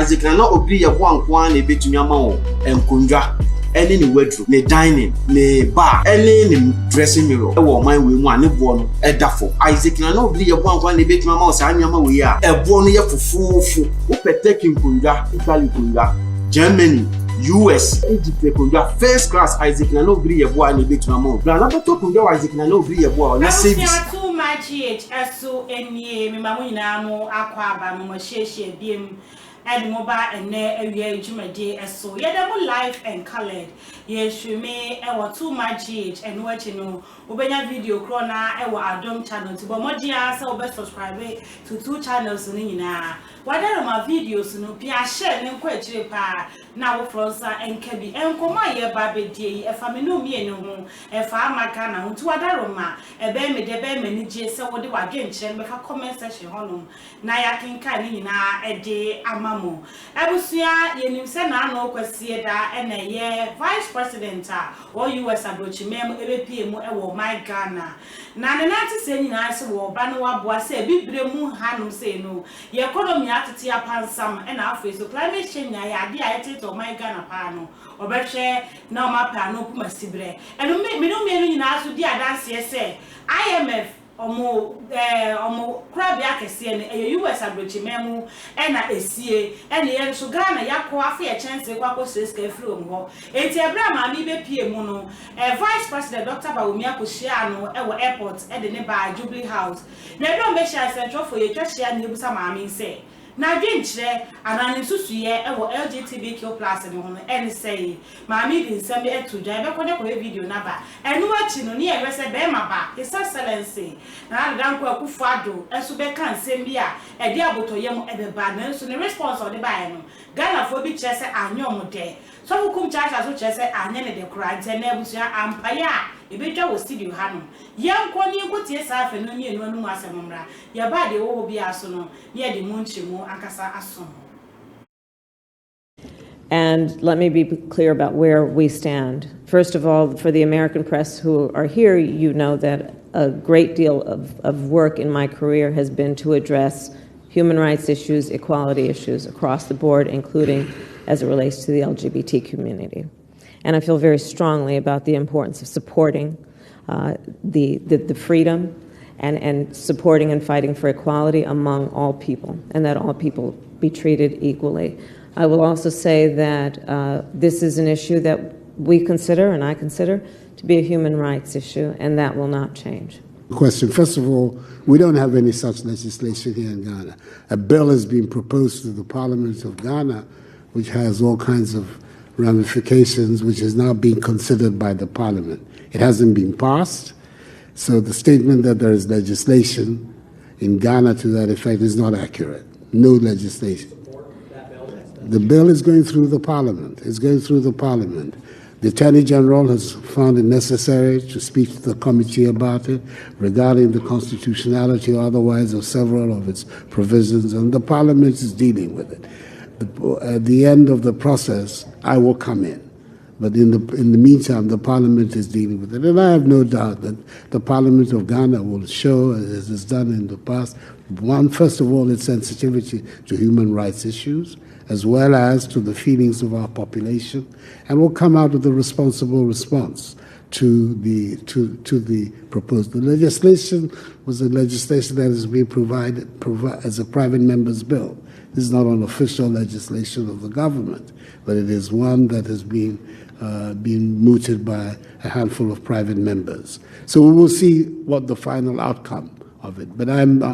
Isaac na obri ye bo anko na betumi ama wo enkonwa ene ni wardrobe ne dining ne bar ene ni dressing mirror e wo man we mu ane bo no e da fo Isaac na obri ye bo anko na betumi ama wo sa anyama we a e bo no ye fufufu wo peteki nkonwa Italy konwa Germany US Egypt konwa first class Isaac na obri ye bo ane betumi ama wo na beto konwa Isaac na obri ye bo na service too much so enie me mamu nyina mo akwa aba mo hye biem and mobile and area jumade so yedemo life and colored yeshume e wa too much and what you know ubenya video krona e wa adom channel ti bo modia say obe subscribe to 2 channels ni nyina wadare ma videos no pia share ne kwa chire pa na wo fronsa enkabi enkoma ye ba bedie e fa me no mi enu ho e fa amaka na ho ti wadare ma e be me de be mani je se wo de wadwe nkyere me fa comment section hono na ya kenka ni nyina e de amamo ebusua yenim se na no kwasie da e na ye vice president or US abrochi mem ebepie mu e wo my Ghana na ne nati se nyina se wo ba no waboa se bibre mu hanum se no ye economy atete apansam e na afa so climate change ya ade a yete to my Ghana pa no obehwe na o mapa no puma sibre eno me no nyina so di adanse se IMF omo krabia kese ne US abrochi memu e na esie e ne ye so Ghana yakọ afa ye chance kwa koseska free omho enti ebra ma mi be pie mu no vice president Dr. Bawomi akohia no e wo airport e de ne ba Jubilee House na do mbe share central for ye twahia ne ebusa ma mi se na dwenkyere anani susuye e wo LGTBQPlus ne ho no en say ma mi din sembe etudwa be kode ko video na ba enu achi no ne ye hwese be ma ba his excellency na dan ko akufu ado enso be kan sembi a e de abotoyem e be ba na enso ne response o de ba e no Ghana fo bi kire se anyom de so hukum charge so kire se anye ne de kura nte na ebusua ampaya ebetwa wo studio hanu yanko ni nkotie safe no ni enu anu asemmra ya ba de wo bi aso no ne de munchimu akasa aso. And let me be clear about where we stand. First of all, for the American press who are here, you know that a great deal of work in my career has been to address human rights issues, equality issues across the board, including as it relates to the LGBT community. And I feel very strongly about the importance of supporting the freedom and supporting and fighting for equality among all people, and that all people be treated equally. I will also say that this is an issue that we consider, and I consider, to be a human rights issue, and that will not change. Question. First of all, we don't have any such legislation here in Ghana. A bill has been proposed to the Parliament of Ghana, which has all kinds of ramifications, which is now being considered by the Parliament. It hasn't been passed, so the statement that there is legislation in Ghana to that effect is not accurate. No legislation. The bill is going through the Parliament. It's going through the Parliament. The Attorney General has found it necessary to speak to the committee about it regarding the constitutionality or otherwise of several of its provisions, and the Parliament is dealing with it. At the end of the process, I will come in. But in the meantime, the Parliament is dealing with it. And I have no doubt that the Parliament of Ghana will show, as it's done in the past, first of all, its sensitivity to human rights issues, as well as to the feelings of our population, and will come out with a responsible response to the proposed. The legislation was a legislation that has been provided as a private member's bill. This is not an official legislation of the government, but it is one that has been mooted by a handful of private members. So we will see what the final outcome of it. But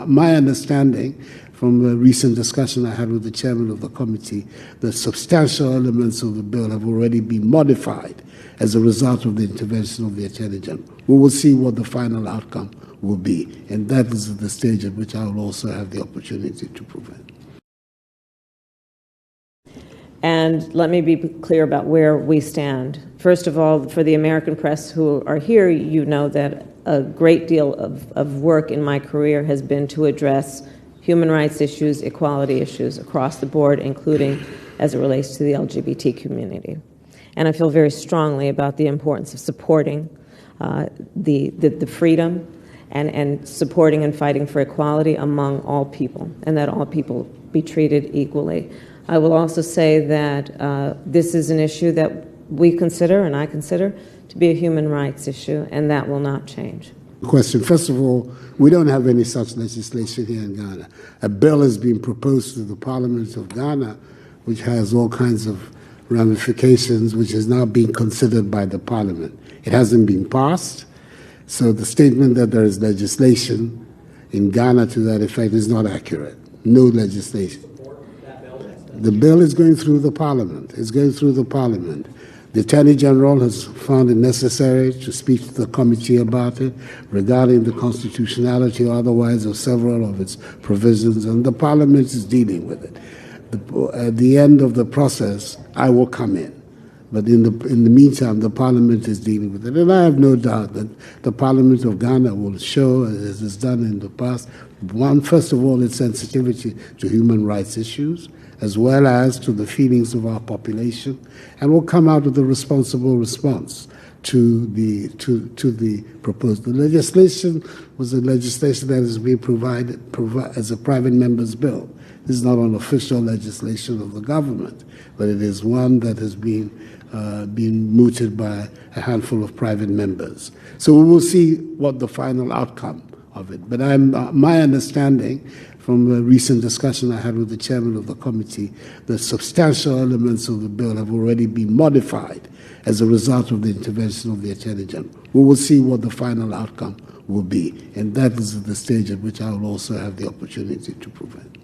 my understanding from a recent discussion I had with the chairman of the committee, the substantial elements of the bill have already been modified as a result of the intervention of the Attorney General. We will see what the final outcome will be, and that is the stage at which I will also have the opportunity to prevent. And let me be clear about where we stand. First of all, for the American press who are here, you know that a great deal of work in my career has been to address human rights issues, equality issues across the board, including as it relates to the LGBT community. And I feel very strongly about the importance of supporting the freedom and supporting and fighting for equality among all people, and that all people be treated equally. I will also say that this is an issue that we consider, and I consider, to be a human rights issue, and that will not change. Question. First of all, we don't have any such legislation here in Ghana. A bill has been proposed to the Parliament of Ghana, which has all kinds of ramifications, which is now being considered by the Parliament. It hasn't been passed, so the statement that there is legislation in Ghana to that effect is not accurate. No legislation. The bill is going through the Parliament. It's going through the Parliament. The Attorney General has found it necessary to speak to the committee about it regarding the constitutionality or otherwise of several of its provisions, and the Parliament is dealing with it. At the end of the process, I will come in. But in the meantime, the Parliament is dealing with it. And I have no doubt that the Parliament of Ghana will show, as it's done in the past, first of all, its sensitivity to human rights issues, as well as to the feelings of our population, and will come out with a responsible response to the proposed. The legislation was a legislation that has been provided as a private member's bill. This is not an official legislation of the government, but it is one that has been mooted by a handful of private members. So we will see what the final outcome of it. But my understanding from a recent discussion I had with the chairman of the committee, the substantial elements of the bill have already been modified as a result of the intervention of the Attorney General. We will see what the final outcome will be, and that is the stage at which I will also have the opportunity to prevent.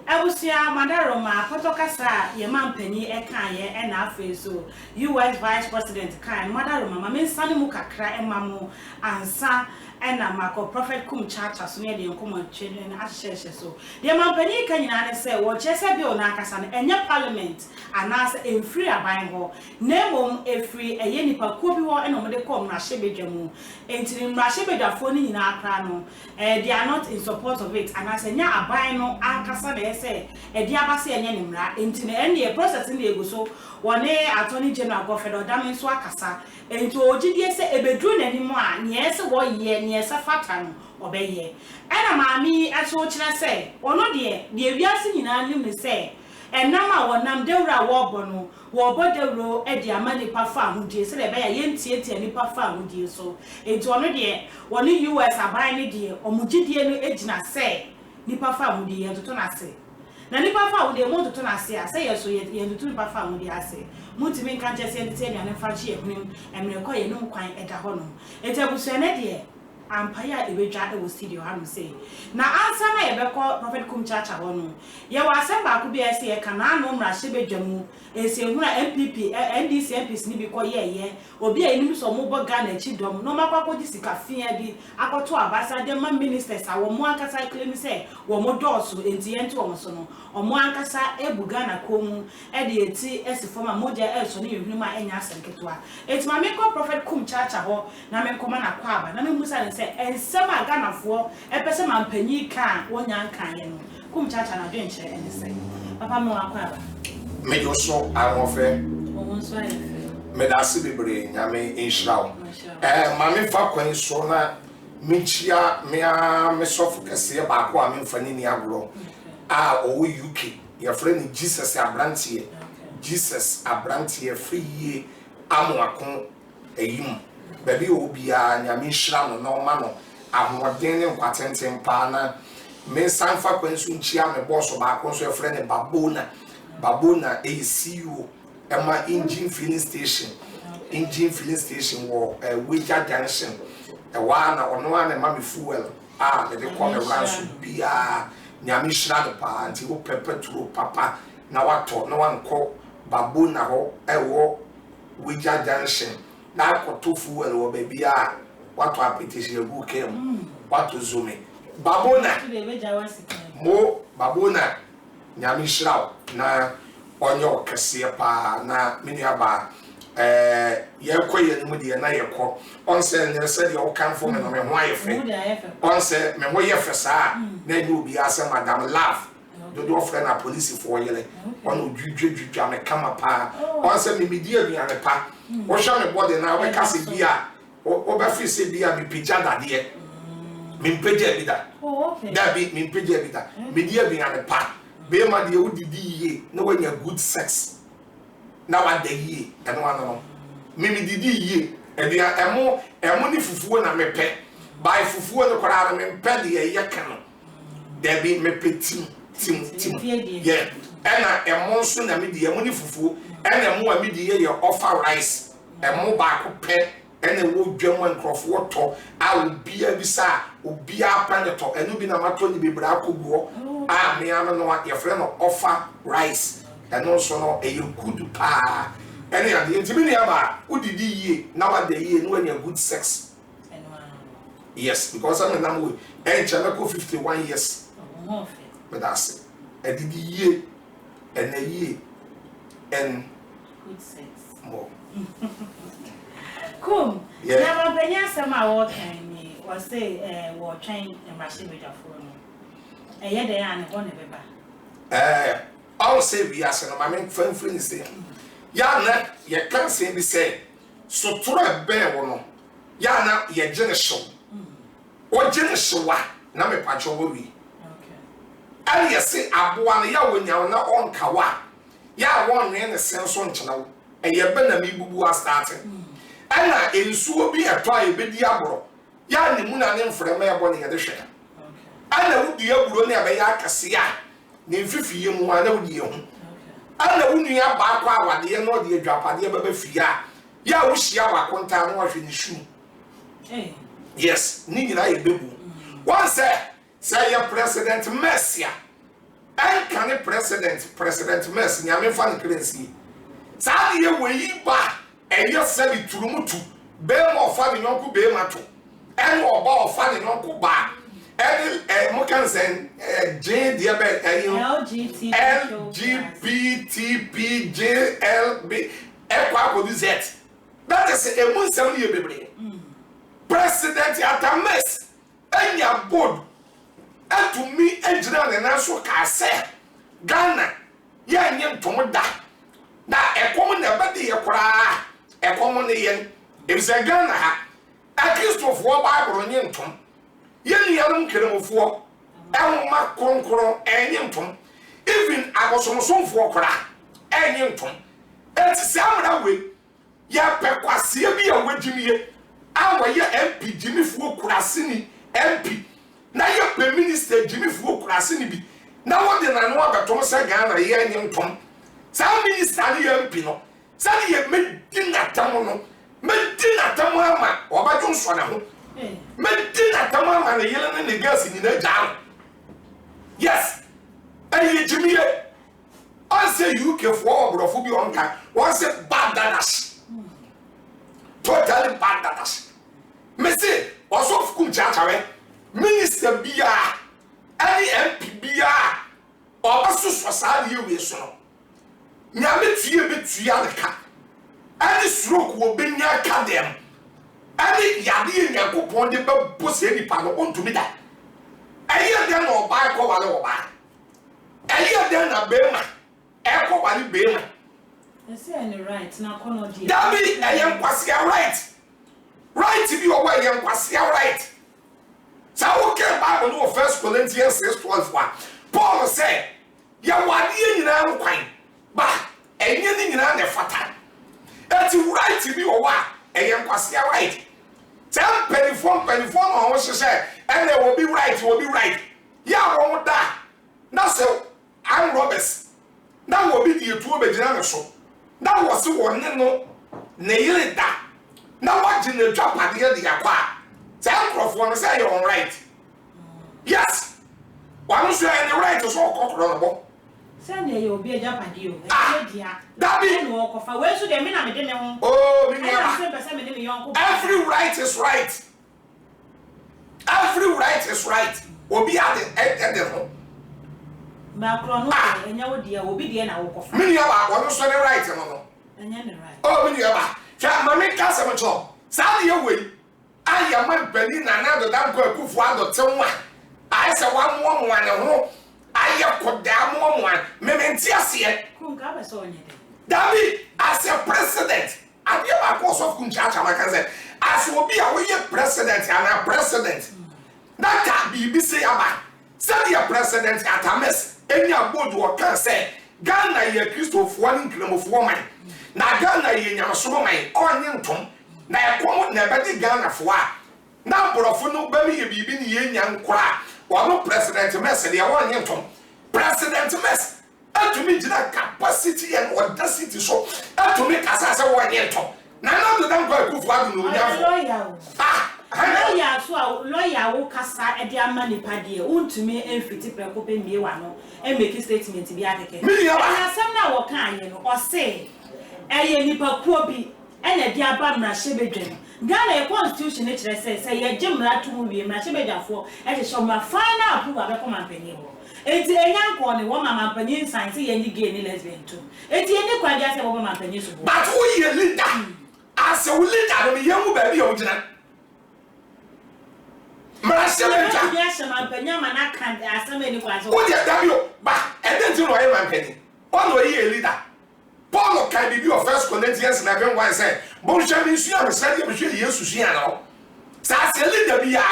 Ebusia Madaroma Potokasa ye mampani ekaye e na afeso US Vice President kan Madaroma ma mensane mu kakra emamu ansa ena mako Prophet kum chacha so ne de nkomo twene na ahyehye so de mampani kan nyina ne se wo chese bi ona akasa no enye parliament anase enfiri aban ho nemom efiri eye nipa ko bi ho ena mo de kom na hyebedwamu entini mra hyebedwafo ni nyina akra no they are not in support of it anase nya aban no akasa na say edi abase enye nimra enti na ene process ndi ego so wone Attorney General Godfrey Odame so akasa enti ogidie se ebedru nanimu a ne se wo ye ne se fata no obeye ena maami aso kire se ono de wiase nyina nim ne se enam a wonam dewra wo bo no wo bo dewro edi amani pa fa ahudie se le be ya yentietie ni pa fa ahudie so enti ono de woni US aban ne de omugidie no ejina se ni pa fa ahudie entoto na se na nipa fa wo de mo toto na se a se yeso ye ntutu nipa fa wo de ase mutimi nka je se ente ne anefa chi ehunim emre ko ye num kwan eda ho no etebusu ne de ampaya ebedwa e wo studio ha no say na ansa na ye beko Prophet kum chacha ho no ye wa asem ba ko bi ese ye kana no mra hye bedwamu ese ehuna MPP NDC MPs ni bi ko ye obi a enim so mo bo Ghana chi dom no makwa ko di sika fia bi akoto abasa de ma ministers a wo mo akasa claim say wo mo doso enti enti wo so no omo ankasa ebu Ghana komu e de eti esi forma moja elso ni ehunum a enya asenketwa eti ma me ko Prophet kum chacha ho na me nkoma na kwa aba na me musa se ensema Ghana fo epese mampanyi kan wonya kan ye no kum chacha na dwen chere ene se papa mo akwa aba me yo so amofe o so aye me da se bebre nyame enhirawo ma me fa kwan so na me chia me sofu kese ba ko a me mfa ni agro a o UK your friend Jesus Abrantie Jesus Abrantie free ye amoako eyim baby obia nyame nhira no no ma no ahoden ne nkwatentem pa na me sanfa kwansu nchia me boss ba ko so efre ne babona ACU ema engine filling station wo Wija Junction wa na ono na ma me fuel me de come ranso bia nyame nhira no pa anti wo perpetual papa na wato no wanko babona ho ewo Wija Junction na akoto fuel wo baby a wato apetition egu kem wato zome babona nyame shiraw na onyo kese pa na miniaba ye koye ni mu de na ye ko onse ne se de o kan fo me no me ho ayefe onse me ho ye fesa na ni obi ase madam love do friend na police for yele ono dwudwudwa me kama pa onse me medi aduane pa wo hwa me body na we kase bia o ba fi se bia me pija dade Mimpeja bida. Oh, okay. That be mimpeja bida. Media being an pa. Be my dear would ye. No when you're good sex. Now at the ye and one of them. Mimi did ye. And they are a money fufu and a mepe. By fufu and the crowd and penny a yakan. There be me petit tim. Yeah. And a monsoon and media money fufu and a more media your offer rice. A more back pet. And the wood German croft water, I will be a visa, will be a panator, and you be a matter to be bracco go. I may have no your friend of offer rice, and also no a you could pa. And the intimate about who did ye nowadays when you're good sex. Yes, because I'm a number and Chalaco 51 years. But that's it. I did ye and a ye and good sex. More. Cool. Yeah. Now, when you say my work, or say, we're trying a machine with your phone. A year they are and one of I'll say we are saying, my main friend is there. Yana, you can't say me say, so try a bear or no. Yana, you're generous. What generous, what? Now, me patch over me. And you say, Abuana, ya when you're not on Kawa. Ya one in the sense on channel, and you've been a me boo starting. Ana ensuo bi eto a ebedi aboro ya ne mu na ne mfrema ebo ne yede hwe ana wudi aburo ne abeya akase a ne mfifiye mu ana wudi ehu ana wunu ya ba akwa awade no de adwapade baba fia ya wo hia wa konta no hwe ne shu yes ni nyina ye bebu one say your president Messia and can a president Messi nyame fa ne crazy sa ye we ba and you said it to Rumutu, Bem or Fanny Uncle Bemato, and or Ball Fanny Uncle Bar, and Mokans and J. Diabet, LGTBQPlus, Equaco. That is a month baby. President at a mess, and your board, and to me, Edna and also Cassa, Ghana, Yan Tomoda. Now, a common body, a cry. A common yen, if it's a gun, a kiss of war Bible on Yentum. Yen Yalum Kirim for Elma Concro and Yentum. Even I was on some for cry and Yentum. That's some way. Ya Pequasia be a way Jimmy. Our year MP Jimmy Fu Kurasini MP. Now your minister Jimmy Fu Kurasini. Now what did I know about Thomas Ghana yen Yentum? Some minister MP no. Sani ye medina tamono medina tamama obajo nsona ho medina tamama na yele ne gas ni na jam yes ayi jimiye on say UK for obrofo bi onka one say bad dadas totally bad dadas me say also kum chachawe minister bia any MP bia obaso so sa ye we so nyame tue betua ne ka ani stroke wo benya ka dem ani yade yakopon de bebo se nipa no ontumi da ayi de no ba ko wale wo ba ayi de na bema e ko wale bema e say any right na kono di dabi ayen kwase right bi o wa ayen kwase right sa wo ke Bible no 1 Corinthians 6:12 Paul say ya wade nyina nkwan ba enye ni nyina ne fata eti right bi o wa eyen kwase right tell penifon no ho hye and there will be right ya wo da na se am robbers na wo bi die tuo be gina ne so na wo se wo ne no ne yire da na wo gina twapade de yakwa tell crofo no say you on right yes one so any right so kokoro no bo Sunday you be a Japanese. Dabi no kofa we so de me na me de ne ho. Oh, me every right is right. Every right is right. Obi ade ho. Ma kro no enya wo de obi de na wo kofa. Me ba wo so the right no. Enya ne right. Oh, me ba. Twa ma me ka se mo cho. Sa de we. Aya man pani na na do dan ko akufu ado tenwa. Ai se wa mo ne ho. Aye kodamo one mementi ase kunka be so onye David as a president abi ba cause of kuncha chama kan say as obi a we president and a president na ka bibi say aba say the president atames eni abodu o kan say Ghana ye Christopher ni nkramofo man na Ghana ye nyameso man onye ntom na ekom na ebedi Ghana fo a na borofo no ba mi ye bibi ni ye nya nkora wo president mess de onye ntom president mess atumi gina capacity and audacity so atumi kasa say onye ntom na na do dan go Kufu adu no nya lawyer so lawyer wo kasa e dia ma nipa de untumi enfiti preko pe mie wa no e make statement bi akeke na asem na wo kan ye no o say eye nipa kuo bi e na dia ba mra hyebedwen Ghana e constitution e kire say ye gemra to mu wie mra hyebedwafo e de show ma final approve abeko mampani ho enti enyanko ne wo mampani science ye ni gay ni lesbian too enti eni kwa dia say wo mampani so but wo ye leader as a leader no ye mu ba bi o gina Marasha Biasha mampanya mana kan aseme ni kwazo. O dia dabio ba eden ti no ye mampani. O no ye leader. Paul can be your first Corinthians 11:1 say, "Bon chami su am say ye be Yesu su na." Sa se leader bi ya.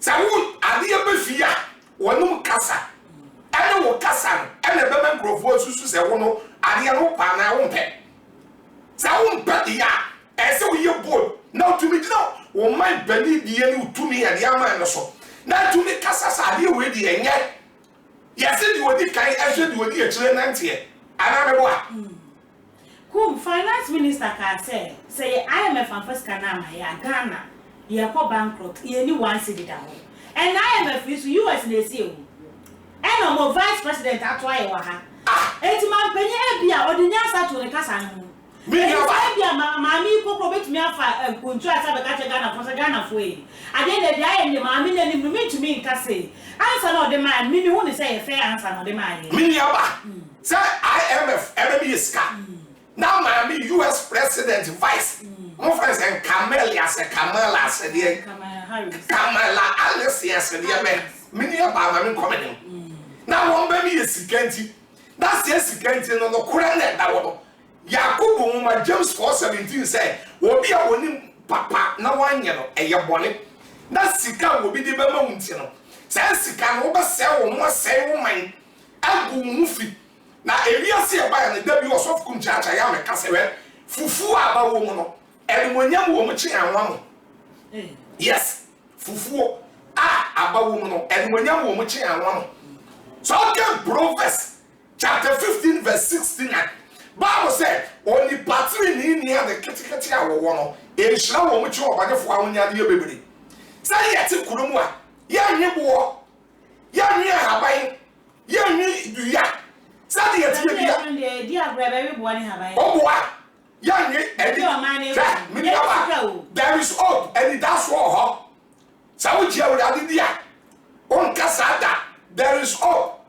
Sa wo ade be fia, wonum kasa. Ene wo kasa, ene be man grofo susu se wo no, ade no pa na wo mpe. Sa wo mpe ya, e se wo ye bold. Now to me no wo man bani die ni utumi ya dia man no so na to me kasa sa de we di enye yes di wodi kan ehwe di wodi ekire nante ana me bo a kum finance minister ka say IMF and first kana ma ya Ghana ye ko bankrupt ye ni one cedi da ho and IMF is US na esi ewu and mo vice president atwa ye wa ha enti man penye e bia odinya sa to ne kasa no bia mami kokro betumi afa kontu asa be ka Ghana fo e ade de dia ye mami na nim me tumi nka say answer no de man mi hu ne say e fair answer no de man ye mi aba say IMF ebe bi iska now mami US president vice mo friends and Kamala as de Kamala Alice as de be mi aba mami komedi now won be mi esikanti that's esikanti no kura na da wo Yakubu ma James 4:17 say obi a woni papa na wanye no eye bone na sika obi de bema wunti no say sika no be say wo mo say wo man agu mu fi na eliase e ba na da bi osof kum chacha ya me kase we fufu aba wo mu no edmonyam wo mu chi anwa mo yes fufu aba wo mu no edmonyam wo mu chi anwa mo so Proverbs chapter 15 verse 16 Bible said, only battery ni the kitikati a wo no e hira wo mu chi obadefo a wonya de bebere say yeti kurumu a ya nwe bo ya nwe haban ya nwe duya say de yeti bia di agrebe bo ni haban obo a ya nwe there is hope and that's what say wo ji awura de dia on kasada there is hope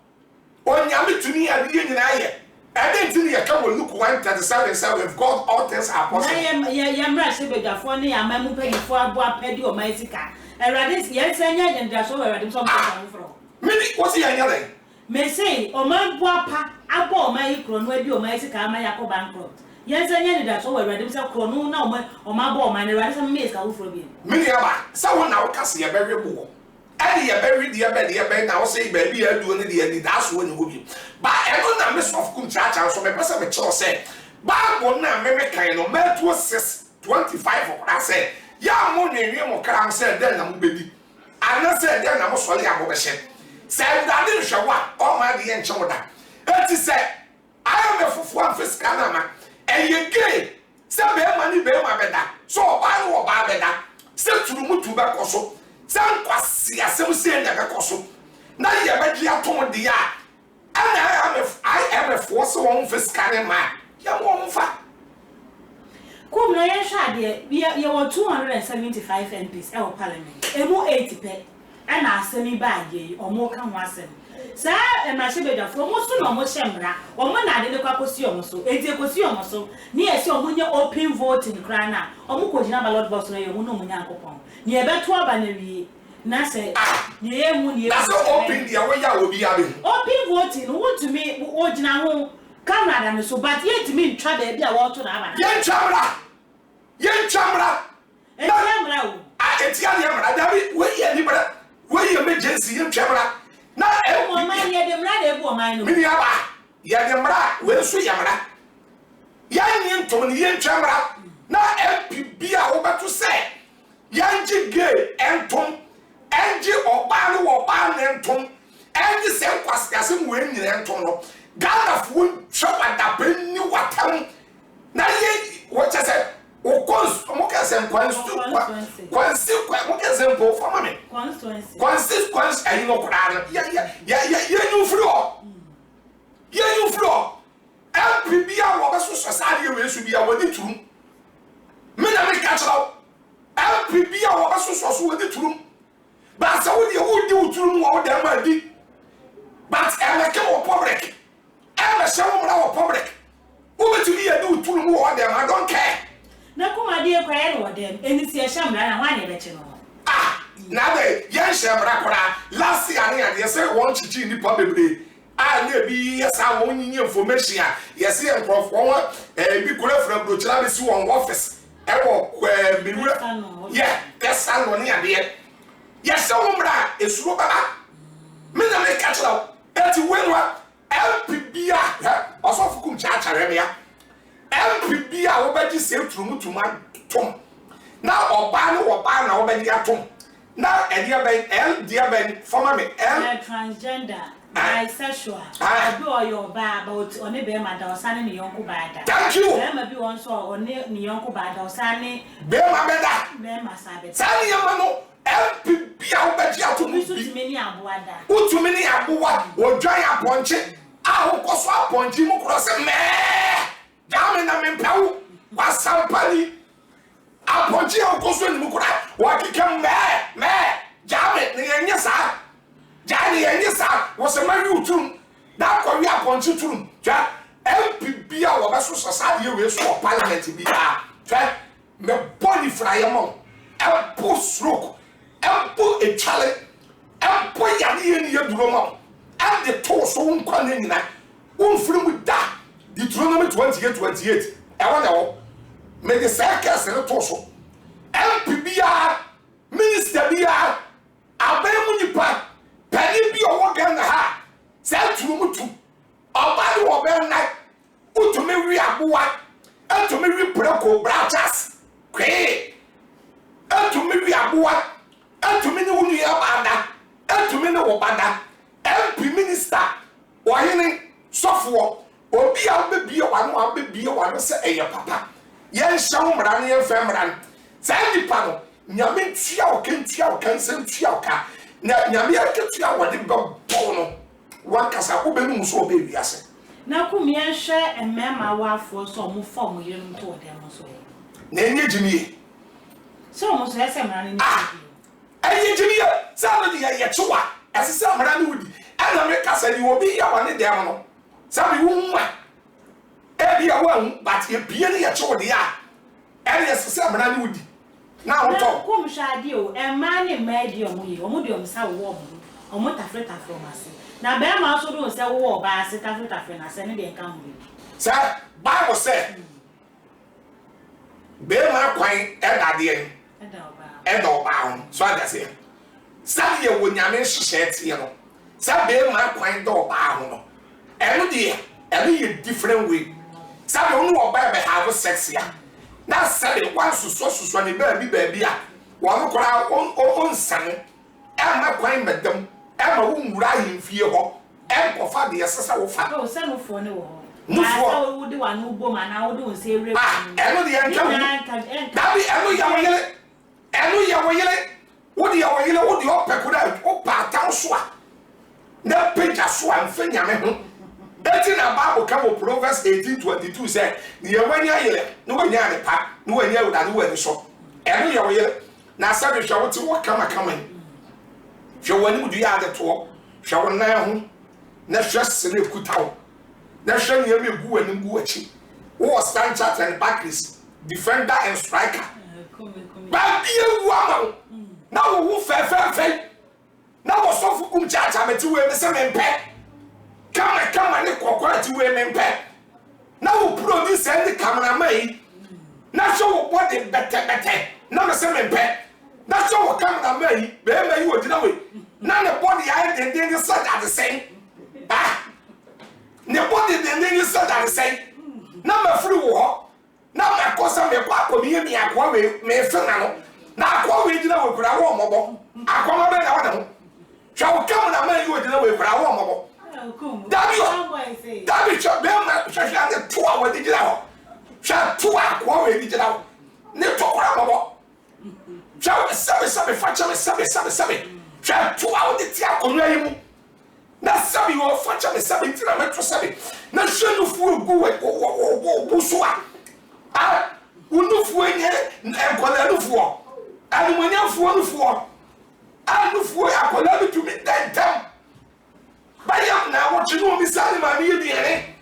onyame tuni ade nyina ye Anything you come will look 137 say with God all things are possible. Ya mra se bedafo ne ya mamu pedifo abo apedi o maisika. Erade ye senya yendra so erade so mpa fro. Me what you anyale? Me say o man bo apa abo o mai kro no adi o maisika ama ya ko bankrupt. Ye senya yendra so erade so kro no na o ma bo o man erade so maisika wo fro bi. Me ya ba say won na wo kase ya bewe bo. And you bury the bed now say baby I do any that's when you be. But I don't know miss of kum church and so my person me cho say ba won na me kind no me 25 I say ya mo ne wi mo kram say den na mo bebi. Ana say den na mo sole ya mo be hye. Say that dey hwa o ma de en che woda. Enti say I am a fufu am fiscal na ma. And you gay say be ma ni be ma beda. So ba no ba beda. Say turu mutu ba koso. San kwasi asem se na be koso na ye be dia ton dia ana I am a force one fiscal man ya mo mfa kum na ye hwa de ye won 275 MPs e wo parliament emu 80 pe ana asemi ba ye omo ka ho asem sa e ma she bedafo mo so no mo shemra omo na de kwa kosi omo so enti kosi omo so ni e se omo nye open voting kra na omo ko jina ballot box na ye mo no mo nya akopon ni e beto aba na wi na say ni e mu ni e that's open dia we ya obi abi open voting who to me o jina ho camera na so but yet me ntwa ba bia wo to na aba yen chamra e chamra o eti ya mra dabi we ye ni bra we emergency in Chamber. Now, man, yeah, the brother, woman, many are Yadamra, where so Yamara. Yan to Yen Chamber. Now, be over to say, Yanji gay and Tom, Angie or Banu or Ban and Tom, and the same Quascasim winning and Tono. Ghana food shop at the penny what town. Now, what I said, o cons, Mocas and Quansi, for me. Quansi, and no crowd. You floor. You floor. LPB, our society will be our two. Men are catch out. LPB, our society with the two. But so you do to more than I did. But I'm a king of public. I'm a show of our public. Who to be a do to more than I don't care. Now, come, my dear, cry or them, and it's a sham and one election. Ah, now they, yes, last year, I say, want to see the public. I may be, yes, I want information. Yes, and Prof. Be good from Bruchalis on office. Where be yeah, that's on the yes, so is Rubaba. Men may catch out. That's when LPB, also for Kumchacha, LPB, I will bet you say to my tom. Now, or ban or ban your tom. Now, and dear Ben, L, dear Ben, for me, L transgender, bisexual. I do your bar about on a bear, my son, and Yonko Bada. Thank you. There may be one so on Yonko Bada, Sani, Bear Mamada, Bear Masabe, Sani Yamano, LPB, I will bet you to me many abuada. Who to many abuad or dry up one check. I will cost up on Jim across a man. Damn, I'm in Pau, was somebody. Upon Jim Coswin Mukura, what you can jam it, and yes, sir. Johnny and yes, sir, was a man you too. Now, come here upon you too. LPB, our vessel society, will swap parliament to be there. Me body fry among. El post stroke. El put a challenge. El put Yanni in your drum. And the toast won't come in that. Won't film with that. Deuteronomy 28:28. I wonder. Make the circus and a torso. LPB, Minister BR, Abemunipa, Penny be a walk and a hat. Sell to Mutu. Obadu or Bernard. To me, we are boy. And to me, we broke branches. Quay. And to me, we are boy. And to me, we are bada. And to me, no bada. LP Minister, or any software, or be a baby, one baby, one say, a papa. Yes, some running and family. Sandy panel, Yamin Chiao can send Chiaka. Yamia can tell what it got bono. One casa open so baby. Now, come here, share and mamma wife for some form you don't told them as well. Nay, Jimmy. So almost has a man in and Jimmy, somebody at Chua, as some would. And America said you will be here one day. Some woman. Every one, but you're being a choice. And yes, some would. Now, come shadow, and man in medium, medium, so warm, or motafreta from us. Now, Bam also don't say war by a set of Africa, and they come with. Sir, Bible said, Bear my quaint at the end. And all bound, so I say. Some year when your mention said, you know, some bear my quaint door bound. And dear, every different way. Some don't know about have sex here. Now, Sunday, once to so baby, one crowd on Sunday, and my quaint madam, and my room riding fear, and for the assessor of Fado, send for no. No, I would do one woman, I would say, and the end, what do you peculiar, oh, part swa. No page a swan, Fenyaman. That's in a Bible come of Proverbs 18:22 said, near 1 year, no one near the pack, no one near that do any shop. Every year, now Saturday shall to what coming. Shall when would you add the talk? Shall one now? Let's just send a good out. Let's show you a good and good. Or stand chat and backers, defender and striker. But you woman. Now who fair. Now was so for chat, I'm a 2 and the 7 pet. Come and quite to women pet. Now produce and the camera made. Now show what they better. Now the 7 pet. That's all come na me be me you odina we na ne body I den said at the same ah ne body den said at the same na ma free wo na ma kosa me kwa ko mi akwa we me fe na no na akwa we dina we kura wo mobo akwa ma be na wo na ho hwa come na me you odina we kura wo mobo Dabi cho be ma hwa ne to a we dina ho hwa to akwa we dina ho ne to kura mobo sabe facha try to out the tia konwa na sabe wo facha me sabe tira metro sabe na hwenu fu go buso a unu fu enye enkola nu fu alumanya fu nu fu anu fu akola bitu mi dentam bayam na wo chinu mi sale ma mi yedi ene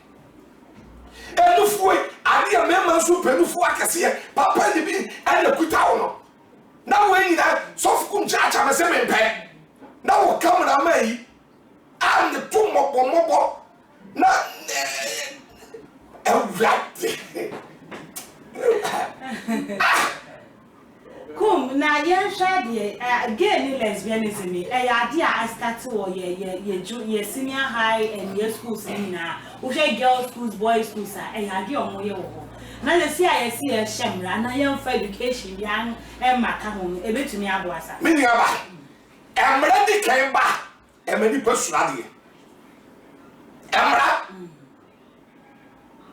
enu fu ade a mema so penu fu akese papa ni bi ane kuta wo no na we nyina sofukum chacha me se me mpe na wo kam na mai and to mobo na kum na yen hwade gay ni lesbianism ya de a start wo ye senior high and ye schools ni na wo hwe girls schools boys schools ya de omo ye wo na le si ayesi e hemra na yen for education yan e maka ho e betumi abo asa mini aba emra di kan ba emani pasura de emra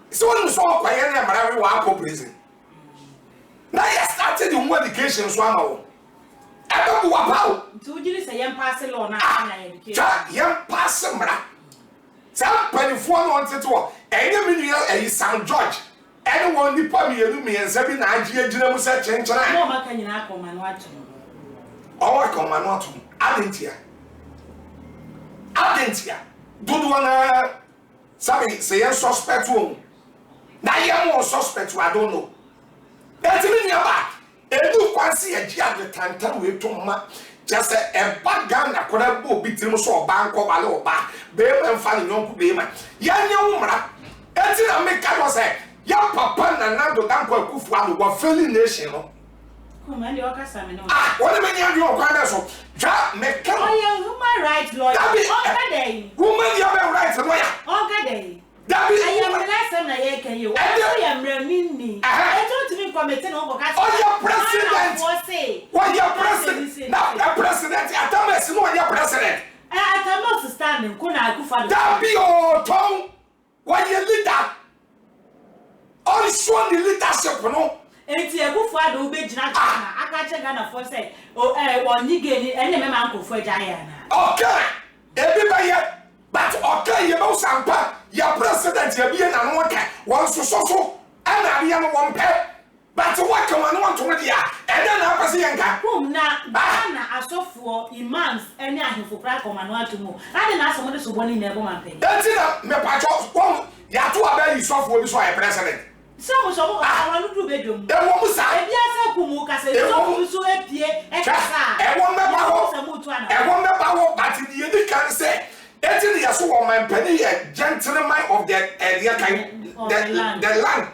so when so kwa yen emra we wa ko prison na ya started the education so amawo ebe bu wa pawo to jiri se yen pass law na education yen pass emra some penifo no want to enye mini e St. George anyone ni pa mi elu mi ense bi na agi agina mu se chenchena no maka nyina akoma no ato o wa koma no ato adentia dudu wana sabi say yen suspect wo na yen mo suspect I don't know that me nya ba edu kwansi agi ade tantan we to ma just a bad gun na kora bo bitim so ba nko bale oba be ma mfa ni nyonku be ma ya nya wo mra enti na me ka do say ya papa na nando danko akufu anu wa failing nation no kuma ndi wakasa me no wona me nya ndo kwa na so ja me ka human right lawyer on day woman ya be right lawyer on day Dabi I am the last na ye kan you I am remini I don't me committee no go catch your president what your president now the president atames no your president I cannot stand ko na akufa Dabi o ton what your leader all show the leadership no enti akufa do obegina na aka che Ghana for say o onige ni ene me man kofu aja ya na okay ebi ba ye but okay ye bo sampa your president ye bi na no ka won so ana ariya no won pe but what can one want to me dia and then na pese yenka kum na na asofo imams ene ahefo kra komano atumo ade na asomo de so boni na ebo man pe enti na me pa cho won ya to aba yi sofo bi so ya president so awanu du bedom e wo musa e bia se kumu ka se so so epie e kasa e wo me ba wo but the edi kan say eti the so wo man pani ye gentleman of the area kind the land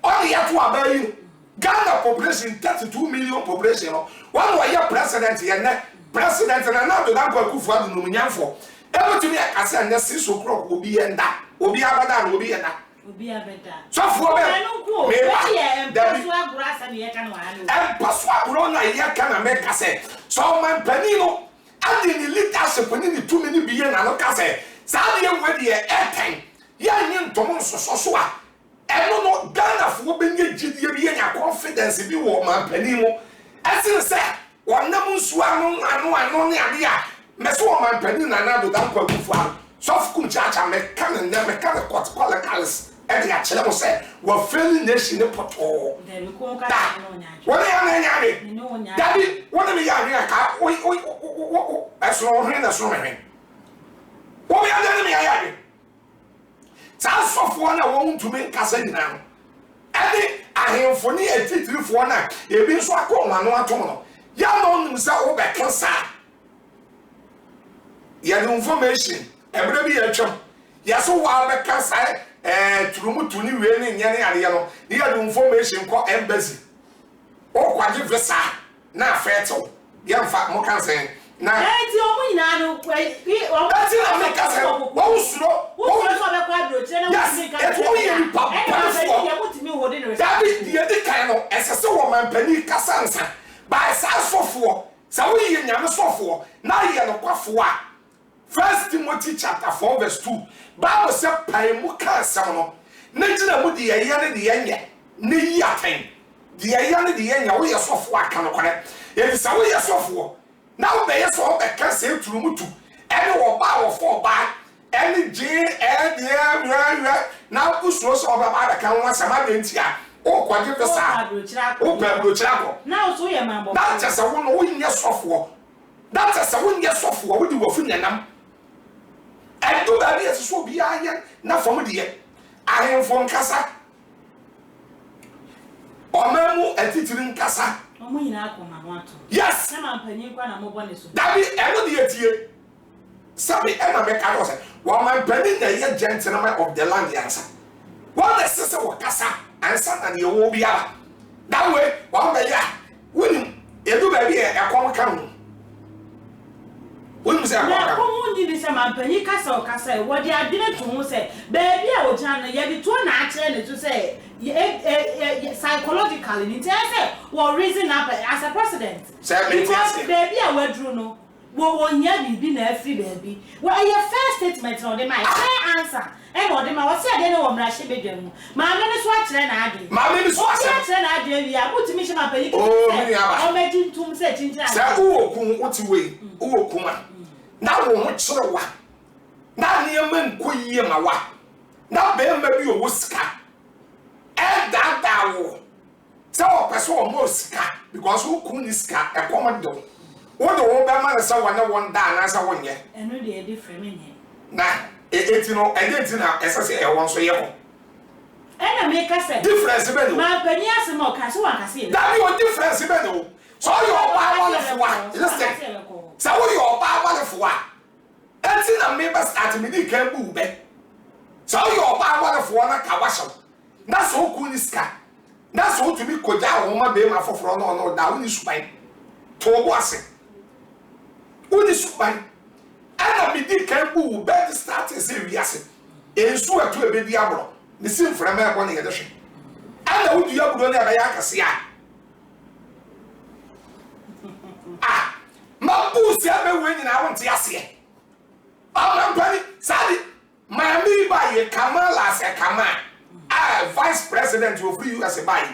all ya to aba yi Ghana population 32 million population no one wa ya president ye na president na do dan kwa kufu adu no nyamfo e betumi akase na 6 o'clock obi enda obi abada na obi enda obi abeda so for be me ba the agura sa ne ye kan wa no paso aguro na ye kan na me kase so man pani no adi ni leadership ni 2 mini biye na no kase sa de we de e10 ya nyi ntomo so a eno no Ghana fo be nye gidie bi nya confidence bi wo man pani mo asin se wonam nsu anu ne ade a me so man pani na do dan kwa kufu a so fukum chacha me kan na me kan court collectors e dia chele mo se wo failing nation ne poto de we ko ka no nya wona ya na nya de no nya dabi wona me ya nya ka oi eso hwe na so me wo me ya de me ya de sa sofo na wo ntumi nkasa nyina no ade ahemfo ni etitirifo na ebi nso akọ nwano atom no ya no nim sa wo be kansa ya the information ebre bi ya twam ya so wa be kansa turumutu ni we ni nya ni ade ya no ya the information ko embassy o kwaje visa na feto yam fa mo kan say na ti o mu ina no o that's it make us wo usuro wo so be kwa bro tire na wo ka it wo yin papa for ya mutimi ho de no that be the kind no esese wo man pani kasansa by sa sofo sa wo yin nyame sofo na ye no kwafo a 1 Timothy chapter 4 verse 2 Bible say pai mu ka asem no na gina mu de ye ne de ye ne yi aten de ye ne de ye wo ye sofo aka no kore ye sa wo ye sofo na wo be ye so be ka se turumutu ene wo ba wo fo ba ene je na wo so so ba ba ka won sama de ntia o kwaje pesa o ba bro chako na so ye mambo na cha sa wo no wo nye sofo na cha sa wo nye sofo wo di wo fu nyanam e do ba bi so bi anya na fom de ye ahemfo nkasa omamu etitiri nkasa omo nyina akoma no ato yes na mampanyin kwa na mo bone so dabi eno de etie sabi ena me ka do se wo mampanyin na ye gentleman of the land yansa wo na sese wo kasa ansa na ye wo bia that way wo be ya woni edu ba bi e kom kan woni se akoma na ko ni bi se mampanyin kasa o kasa wo de adine to ho se ba bia wo jana ye bi to na akere ne to se psychologically ni say we reason up as a president because baby a wadru no wo nya bibi na afi baby well your first statement no dey my fair answer e no dey my wo say dey no wo mra hye bedwam ma me ne so akere na ade ma me ne so akere na ade wi a mutimi hye ma peli ki o me jintum say chinchira say wo kun wo ti we wo kun a na wo ho kire wa na ne ma nkoyie ma wa na be ma bi o wo sika that so person more sika because who kun sika e command do what the one be man say one da na say one ye eno dey different me na eti no eti na esase e won so ye ko ena me ka say difference be no ma pani ase mo ka so wan ka say that your difference be no so your ba won for wa listen so your ba won for wa eti na me be start me di kan bu be so your ba won for na ka wa so that's so cool iska that's so to be koja wo ma be ma foforo no da woni supan to bo ase woni supan ana mi di kan bu be start say wi ase ensu atu e be di abro ni sim frama e ko ne yede hwe ana wo du abro ne ba ya kase a ma bu se be we nyina wo nte ase ama mpani sadi ma mi ba ye kamala se kamala vice president of free US by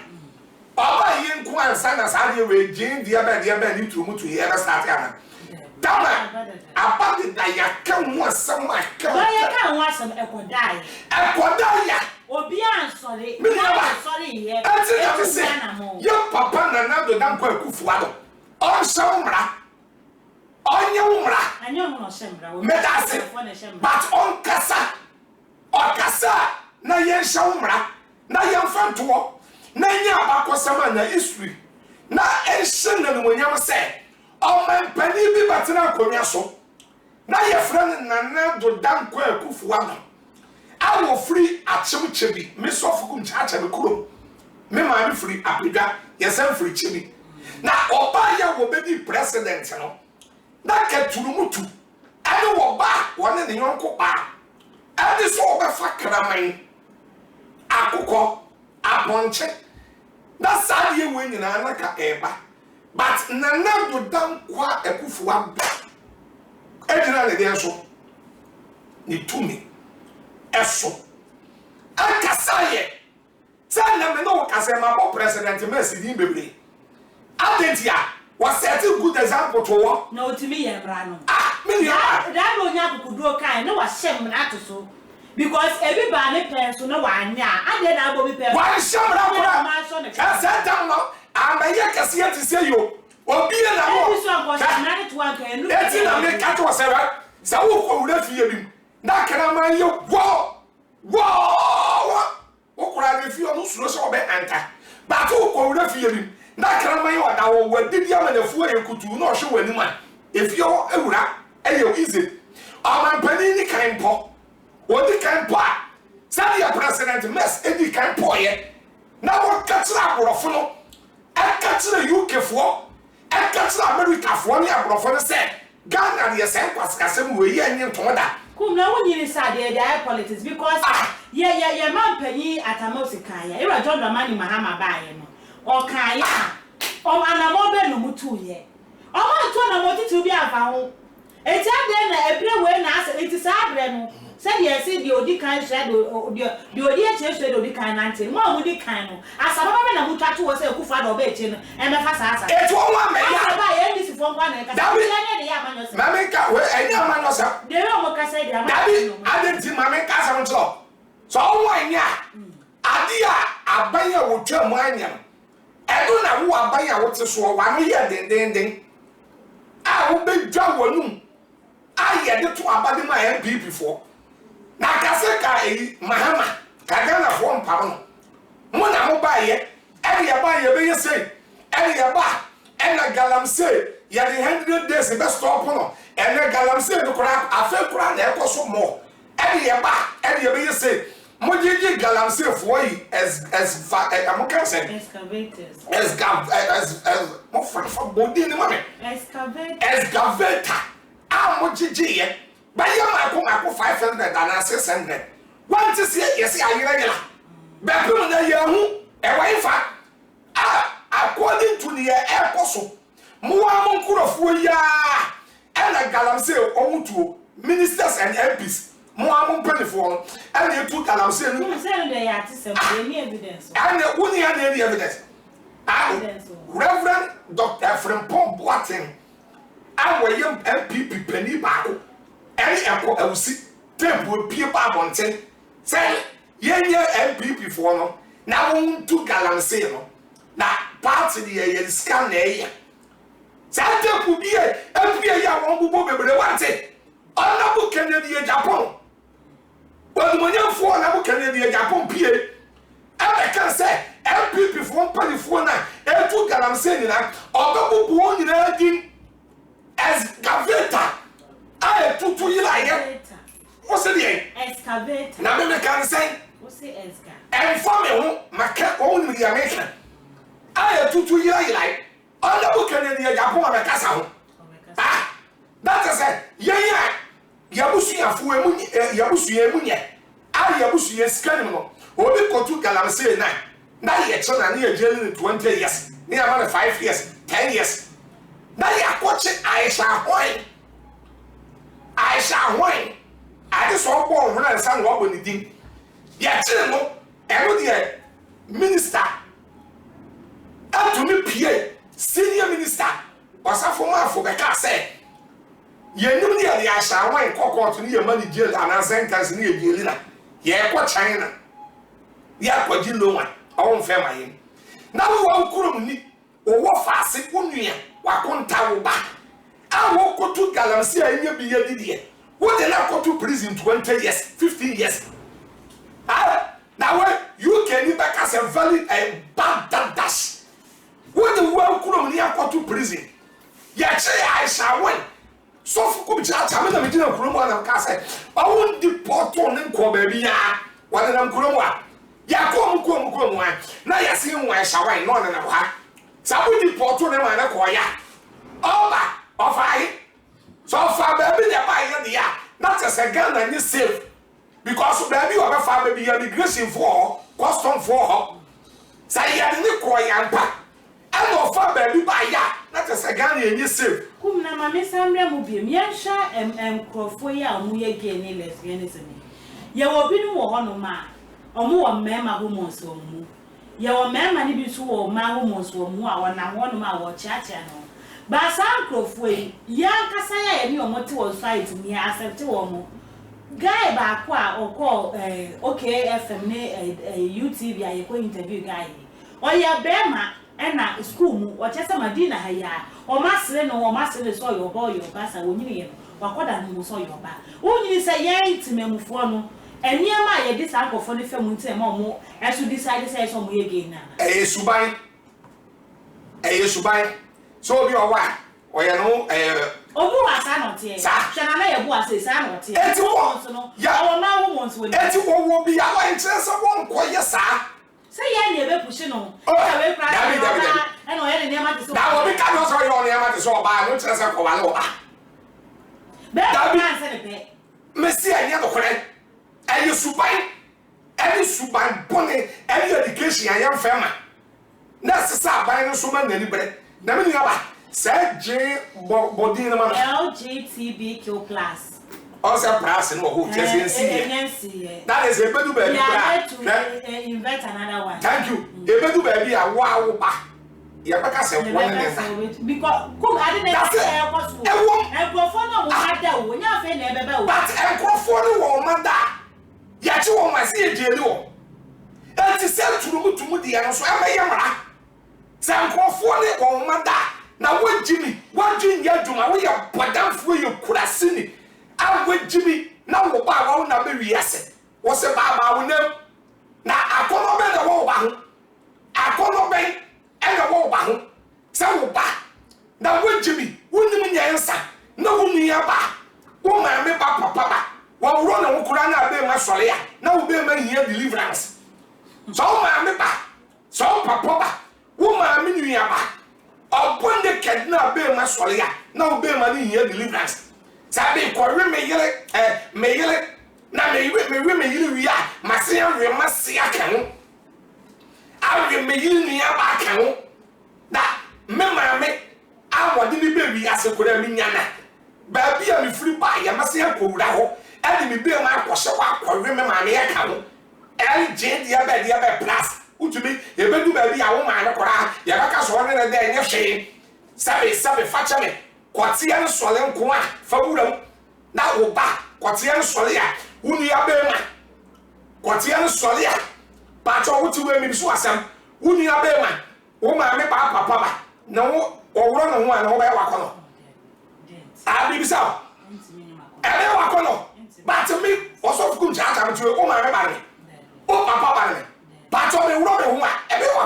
Baba yin ku ansa na sa de we gin dia ba ni tumutu ye ba start ana dama abadi da ya kan wo asam aka ba ya kan wo asam ekodai ya obi ansore mi ansore ye ati ya se ye papa na na do dan kwa kufu ado on shomra onye umra anyo no shemra wo medase but on kasa na yen shawmra na yen fanto na nya abakosama na history na enhye na nwonyam se o man pani bi batena akonya so na ye friend na do danko akufu ano awo free achemchebi me sofuku nchacha me kuro me ma me free apedwa ye san free chebi na oba ya wo be di president no na keturumutu ani wo ba woni ne yonko ba ani so obefa kraman akukọ abonche na sadi ewe nyina na ka eba but na do dan kwa ekufu aba edina le de so ni tumi eso akasaye sana me no kasema bo president Messi din bebre adentia was set a good example to what no to me ye bra no me ya da no nya kukuduo kan na wa hyem na to so because everybody person no wanya ade na abo bi person why shamra ko ka say down no amaye kase ti say yo obi na wo so go shamra to wan kan no eti na me ka to say ra sa wo ko wura fie bi na kana man ye wo kura be fie no suro so be anta ba to ko wura fie bi na kana man ye oda wo wadidi amanafu e kutu na o hwe wani ma efie o ewura e ye easy amampani ni kan po Odi kan pa sadi ya president mess edi kan po ye na wo katsira aborofo no e katsira UK fo e catch America for me abroad say Ghana the same kwasakasem we ye nyi ntoda kum na wonyi inside the politics because yeah man panyi atamosika ya ira John Dramani Mahama baaye no o kan ya o anamo be no mutu ye o ma to na motitu bi afa ho eti ade na ebre we na ase eti sa abre no said yes the odi kan share the odi eche share the odi kan nante mo odi kan no asaba be na mutu atu wo se kufa do be eche no e me fa sa asa eti o wa me ya ba ye ndi sifo kwa na ka sa ne de ya manyo se mame ka we eni amanyo sa de we mo ka say de dabi ade ti mame ka sa nto so o wa nya ade a abanya wo twa mu anya edo na wo abanya wo te so wa no ye den a wo be dwa wonum a ye de to abade ma MPP for na kase ka Mahama ka Ghana for mpam no mo na mo ba ye e ye ba ye be ye say e ye ba e na galamsey ye the 100 days be stop no e na galamsey no kura afa kura na e ko so mo e ye ba e ye be ye say mo jiji galamsey for yi as am can say excavators mo fa body ni mame excavator a mo jiji ye ba ye ma ko 500 and 600 want to see yes ayira be pum na ye hu e wa fa according to the airport mo wa mo nkurofo ya e na galamsey omutuo ministers and MPs mo wa mo penifo and you took galamsey no say no dey ati say any evidence and who ni any evidence Reverend Dr. F00LISH Boateng awayem MPP pani baako eri eko awusi table pie ba bonten say yenye MPP for no na won to galamsey no na party the scan na eya say table bie empie ya won bubo bebre wante ona bu Canada Japan odumonya fo na bu Canada Japan pie ebe kan say MPP for pani fo na e to galamsey ni na obebu bu oni na din excavator I tutu yila ye what's the excavator na me can say what's the excavator and for me ho maka on the American I tutu yila on the book and the Japan America ho that is it yabusu yafu emu yabusu emu nye yabusu yeskan no obi kotu galamsey na ye chona na ye jail 20 years ni am 5 years 10 years na ya koche Aisha Hoy ade so bo ohun na san wo boni din ya chire no ero de minister atumi pie senior minister osafo ma afo be ka say ye num de ya Aisha Hoy kokot ni ye mani jail ana sentence ni ye jail na ye ko China ya ko jilo wan awon fe ma yin na wo kurum ni owo faase onua wakonta wo ba awo kotu galamsey enye biye didie wo de na kotu prison 20 years 15 years now you can be back as a valid a bad dash wo de wo kurom ni akotu prison ya che Aisha won so fuku bi cha cha me na me dina kurom na ka say awon deport on nko ba bi ya wo de na kurom wa ya kom wa na ya sin wa Aisha won no na wa sabu deport on na ko ya oba ofai so far baby the buy the ya that is a Ghana ni safe because baby we be fa baby immigration for custom for say ya ni ko ya mpa and ofa baby buy ya that is a Ghana ni safe kum na mame samre mu biem ya hwa krofo ya mu ye gay ni lesbianism ye wo binu wo hono ma omo wo mema hormones wo mu ye wo mema ni bi so wo ma hormones wo mu a wona hono ma wo chiatia no ba san krofo ya kasa ya ni omote wo site ni accept wo mu guy ba kwa okọ okay FM ni UTV ayi ko interview guy o ya bema na school mu o chese madina ha ya o masere so yo boy yo basa wonyini ye no wakoda no so yo ba wonyini se ye timemufo no eniema ye dis ankofo ne fam ntem mo eso decide say so mo ye gain na suban so bi o wa o ye no obu asa no tie hwana na ye bu asa sa no tie eti wo no ya o ma wo mo nso ni eti wo bi ya wa nche so won ko ye sa say ya ne be push no ya we pra And I had never to Now we can also on the amateur so by no chance of Kovaloa. That man said, Messi, I never correct. And you supine, and you supine pony, and education, I am family. That's the side by no suman anybody. Never knew about said J. Bodina LGTBQPlus. Also, price and who just see. That is a better baby. Yeah, invent another one. Thank you. A better baby, a wow. Yabaka said one because I didn't say I was a profile had that when you're saying never. But a profile woman that yet you want my CJ. That is said to Mudi and so I am. Some profile woman that now what Jimmy, what Jimmy Yaduma, we are put down for you could have seen it. I went Jimmy, now what I want to be yes. What's about my name? Now I can't obey the wall. I can't obey. And a wall back, some back. Now, when Jimmy, wouldn't mean answer, no nearby. Woman, me papa, while running Ukraina, be my solia, now be my here deliverance. So, my back, so papa, woman, me nearby. Upon the cat now be my solia, now be my here deliverance. Sabi, quarry me yell, now may women you are, my son, we must see a canoe. I will make you near back. That mamma, I want to be baby as a good minyana. Baby, I'm free by a massive cool. And me be my washer or remember me account. LGTBQPlus. Who to be a baby, I won't mind a cry. Yabaka's one in a day in your shame. Sabi, fatcher me. Quatian swallowing qua, Fabulum. Now, will back. Quatian solia. Wouldn't you be my Quatian solia? But I want to wear me so some. Wouldn't you be my woman? Me papa. No, or run one over Wakono. I'll be so. And Wakono. But to me, also good chat to a woman about me. Oh, papa, but on the road, everyone.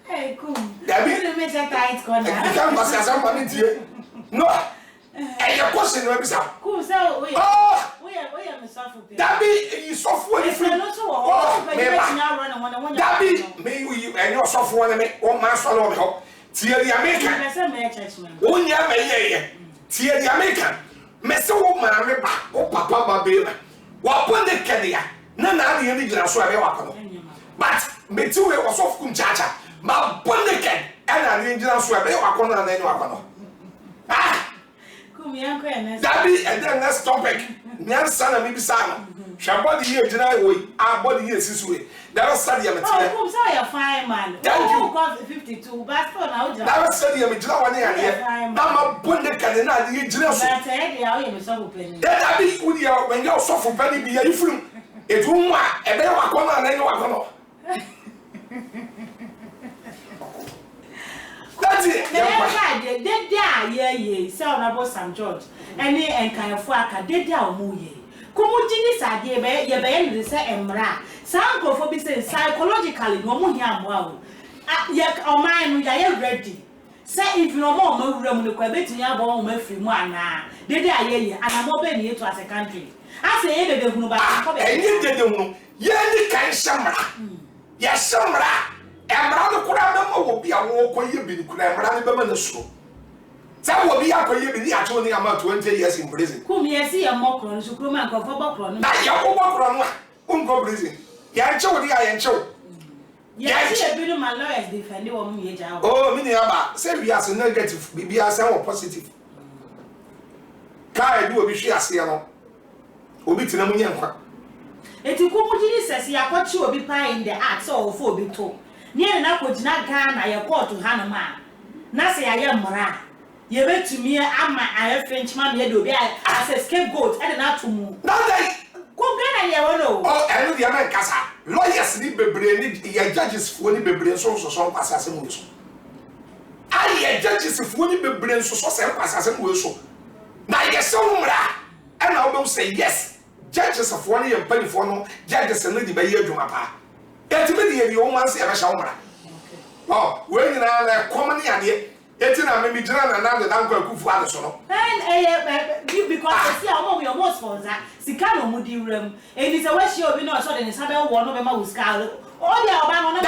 Hey, cool. Debbie, make a tight corner. Can't pass somebody here. No. And your question will be so. Cool, so we are suffering. Debbie, you software. Debbie, may you and your software make all my son of help. Tear the American. One year may tear the American. Mr. Woman, oh, papa, baby. What put the Kenya? None of the original so I walk. But me too was off Kunchacha. My Pondekan and the original so I walk on and then walk on. Ah! Debbie, and then let's topic. Nyan son of me beside. Shall body here generally, our body here this way. That was study a material. Oh, sorry, a fine man. Thank you. Got 52, but for now, that was study a material one here. Now, Pondekan and the original. Debbie, when you're so for penny, be a fruit. It won't want a better one and then walk on. That's it. Yeah, so about St. George. Any and kind of waka, did down Muye. Kumujini Sadi, ye bay, say, Emra. Some go for business psychologically, no more yam wow. Yet, our mind, we are ready. Say, if you know more room, the Quebec, you are born with free one now. Did I hear and I'm open here to as a country. I say, they don't know about it. Ye can summer. Yes, summer. And Brother Kurama will be a walk when you be Kurama the show. That will be up when you be actually about 20 years in prison. Whom you see a mock on Sukuman go for Bokron. Now, you walk on one go prison. Yancho, the iron show. Yes, a bit of my lawyers defend you on me. Oh, Miniaba, say we are so negative, be as or positive. Can do a bit as yellow. Obi to Namunian. It says, you are what you will be paying the acts or for be told. Near enough would not can I report to Hanama. Nasi I am Mora. You bet to me, I'm my Frenchman, you do as a scapegoat and not to move. Now they go get a year. Oh, and the Americans lawyers need be brain, your judges fully be brain so some assassin. I judges fully be brain so some assassin will so. Now, yes, so and I will say yes. Judges of 1 year penny for no, judges and lady by year to my pa. Ultimately, you won't see a shower. Oh, when you are common idea, it's in a maybe general and another uncle for others. And because I see how we most for that, Sicano Moody room, and it's a way she'll be not so than Isabel one of them who's Oh, yeah, Obama,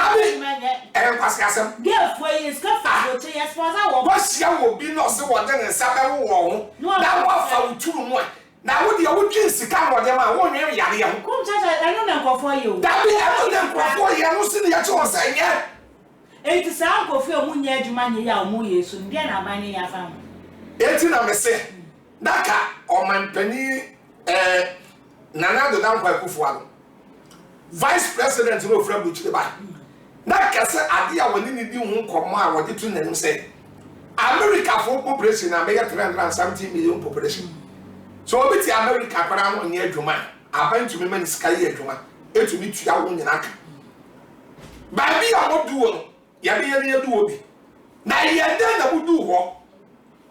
and Pascasm. Give way is good for you, yes, was I What's your will be not so what then and Sabbath wall? No, I found 2 more. Now, would you drink the camera? I won't hear you. I don't know for you. That be I don't know for you. I don't see the actual saying yet. It is uncle for Munya money, Yamuye, so then I'm money I found. 18 I may say. Daka or my penny, Nana the down by Kufuan. Vice President no friend which the buy. Daka said, idea when you do come out what it to say. America for population, America 370 million population. So with the America around near Juma, I went to me many sky Juma, it to meet your own Yanaka. By me, I won't do Yabi do. Now, yeah, then I would do what?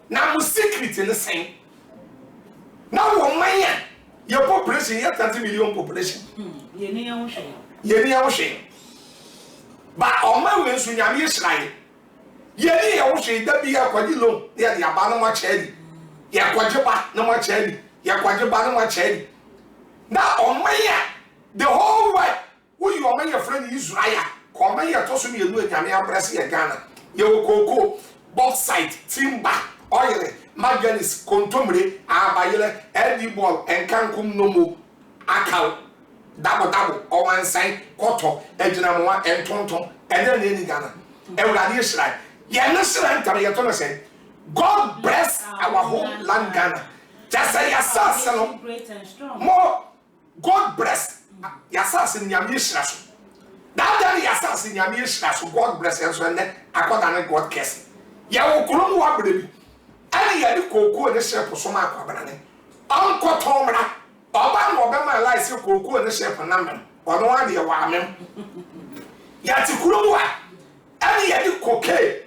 Now, secret in the same. Now, one your population, you 30 million population. You near shame. But on my way, soon you are shy. Ye ocean, that be a quadrillo, near the Abanama Cherry. Ya Quadjaba, no more cherry. Ya Quadjaba, no more cherry. Now, on my the whole way, who you are your friend Israel, come here to me, you do Yamia Brescia Ghana. You cocoa, bauxite, timber, oil, manganese, contumely, abayele, Eddie ball, and cancum no more. Akal, double, or one side, cotton, Edinamwa, and tonton, and then in Ghana. And Israel. Yanasran say, God bless our homeland Ghana. Just say yes, great and strong. more God bless Yasas in Yamishras. That Yasas in Yamishras, God bless us when I got an God kiss. Yaw Kuru baby. And you cocoa and the shape of Soma Cabrane. Uncle Tomra, Oban Obama lies you cocoa and the shape of Naman, or no idea why I Yatikuru. And you cocaine.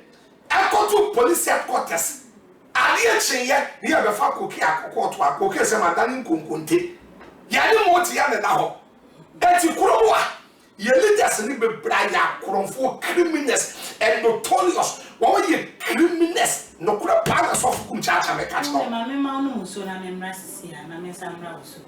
I go to police headquarters. I didn't say yet near the faculty. I go to a cocaine, some Madame Kunkunti. Yadi Motiana now. That's you Kurua. You leaders and the Braya, Kurumfo criminals and notorious. What were you criminals? No Kurapanas of Kunchacha Mekacho. My mamma, so I'm in Rassia, and I'm in Sam Rouse.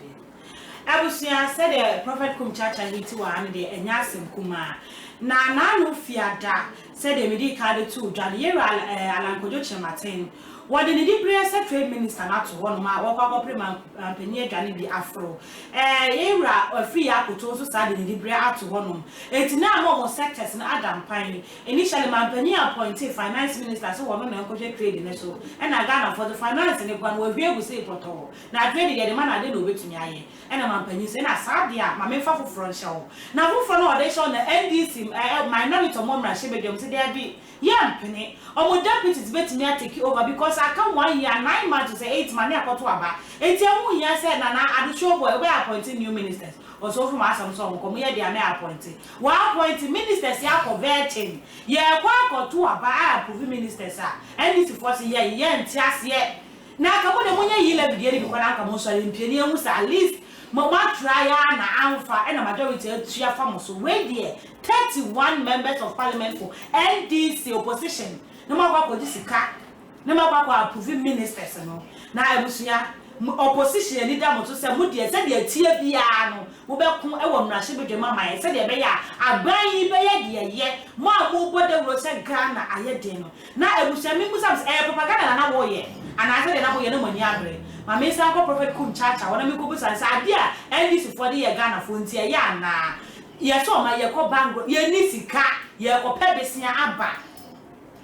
I was said a prophet Kumchacha hit one day and Yasim Kuma. Na no fiada said the medical to Janiera Alankojo Martin. What the Nidibre trade minister not to one my walk prima penny Johnny be afro. Era or free apple to also start the Nidibre out to one. It's now more sectors in Adam Pine. Initially, my penny appointed finance minister, so one on trading so and I got for the finance and one will be able to say protocol. Now, really get the man I didn't know to me. And I'm penny saying I saw there, my main for front show. Now, who for no, they show the NDC, minority of Mom Rashid, say there be. Yeah, penny. Or would deputies bet me take you over because I come 1 year, 9 months to say 8 money to Aba. 8 years said, Nana, I do show boy, we are appointing new ministers. Or so from us, some song, come here, they are not appointed. While appointing ministers, ya converting. Yeah, quack or two Aba, approve ministers, and this is what's here, and just yet. Now, come on, when you live here, because I come also in Pianius at least. Mama Triana Alpha and a majority of Chia Famos, so wait there 31 members of parliament for NDC opposition. No matter what this car, no matter what approving ministers. Now I was here opposition leader to say, Moody said the Tiabiano, Mobile Ewan Rashid Mama, said the Baya, I buy ye, yet, more move what the Rosa Grana, I had dinner. Now I was saying, Muslims air propaganda and I war ye, and I said, I know money abre. My Mister Prophet Kunchacha, when I go to idea, and this is for the Ghana Funtia Yana. Yes, oh, my Yako Bango, ye Nisika, Yako Pebisia Abba.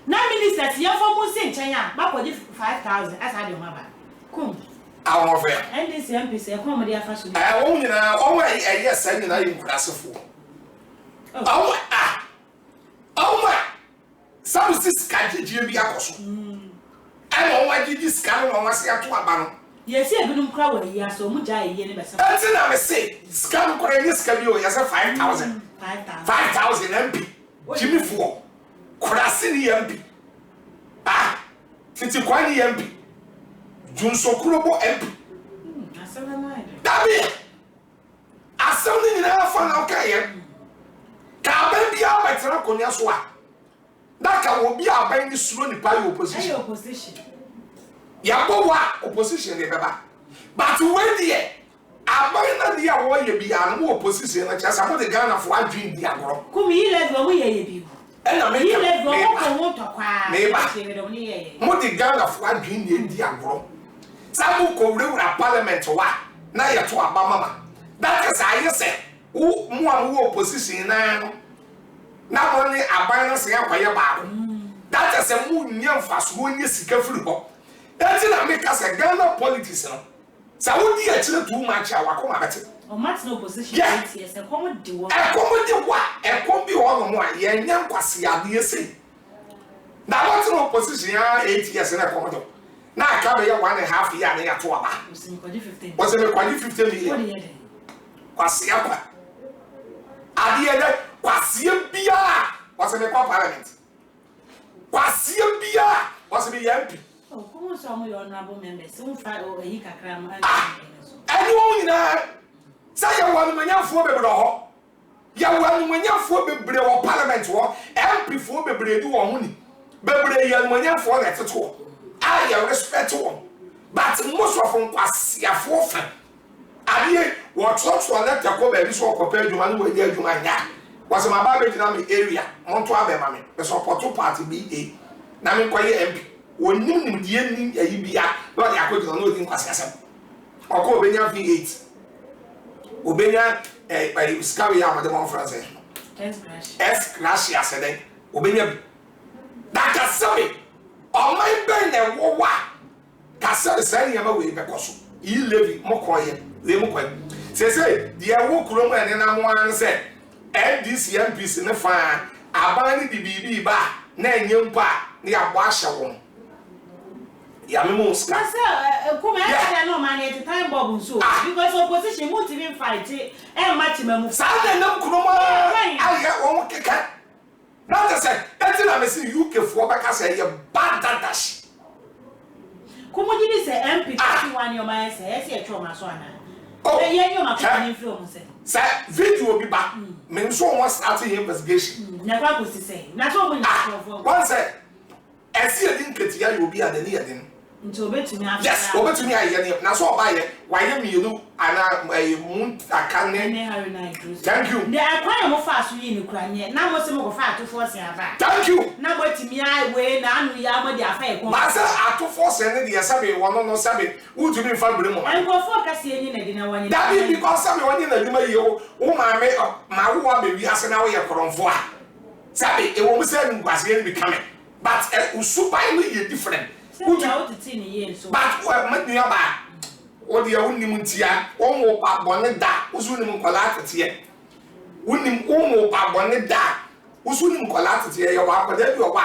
Now, ministers, you're for Musin China, but for 5,000 as I do, Mama. Come. Our affair. And this MPC, come with their fashion. I own you now, always, yes, I mean, I'm classical. Oh, my. Some sis can't you be a caution. I don't want this scan on my set to a banner. Yes, I don't crowd here, so much I hear. That's what I say. Scan Korean Scabio has a 5,000. 5,000 MP. Jimmy 4. Kurasini MP. Ah, Titikwani MP. Junso Kurobo MP. Dabi. Assembly in our fun, okay. Can be our better Konyaswa. That can be our buying slowly by opposition. Yabowa opposition, but when the Abana dia wo ye bi an wo opposition na chasa mo de Ghana for adwin bi agoro. Kumi yi level mo ye bi. Na me yi level mo ko mo tokwa. Mo de Ghana for adwin di agoro. Samu ko wura parliament wa na ye to aba mama. That is I say wo mo am wo opposition na mo ni aban na se akwaye ba. That is a mo nya mfaso wo nya sika firi ho. That is na make us Ghana politics no. Saudi actually too much awako mabete. O mat no position yes e come di wo. E come di wa, e come bi ho no a ye nya nkwase ade ese. Na what no position ya 8 years na come do. Na aka be 1.5 year na ya to aba. Was me 15. Was me 15 million. What dey? Kwase akwa. Ade ye kwase bia. Was me kwa parliament. Kwase bia. Was me MP. Oh, como somos your honorable members? Fry over here, Kakram. Anyone in a say, one manufacturer bebre ho. Ya one manufacturer bebre or parliament war, MP for bebre do or money. Bebre young manufacturer at all. I respect one. But most of them was ya forfeit. I what church will let the go baby so compared to one way there to my ya. Was my baby area, Montoya Mammy, the support party BA. Nami Quay MP. Wonim die ni ayi bia na de akodi no di nkwase asem oko obenya V8 obenya by scawi ya madam on France S gracias eden obenya that kasabe o my ben na wo wa kasabe sai yama we be koso yi levi mokoye we mokoye say the wo kuro mo ene na mo an say NDC MPs ne fa aban ni bibi ba na enyempa ni abo ahye won ya me mo ska kuma ya no man at time bob so because opposition won't even fight e match memu sa na nam kuno aya won keka na just say etina me see UK for baka say ya bad dash kuma gidi say MP 21 your man say e twa so ana ye nyo makwa ni film say video bi ba me so won start investigation na kwa go say na so mo ni for one say esi edin ketia yo bi adani edin nto betumi afia yes obetumi aye na so oba ye waye mienu ana mun akane thank you the akwan mo fa so yi ni kuranye na mo se mo go fa to force aba thank you na betumi ai we na anu ya mo di afa e ko ma se ato force ne de sabe wono no sabe utumi fa bere mo en go for kasi enyi na di na wani that be because sabe wani na duma ye o ma me ma wo wa be wi ase na wo ye koronfo a sabe e wo mo se nkwase ye be coming but usubai no ye different but what me aba o de wonnim ntia o mo pa bone da usunim kola tete wonnim o mo pa bone da usunim kola tete ye wa akode bi o wa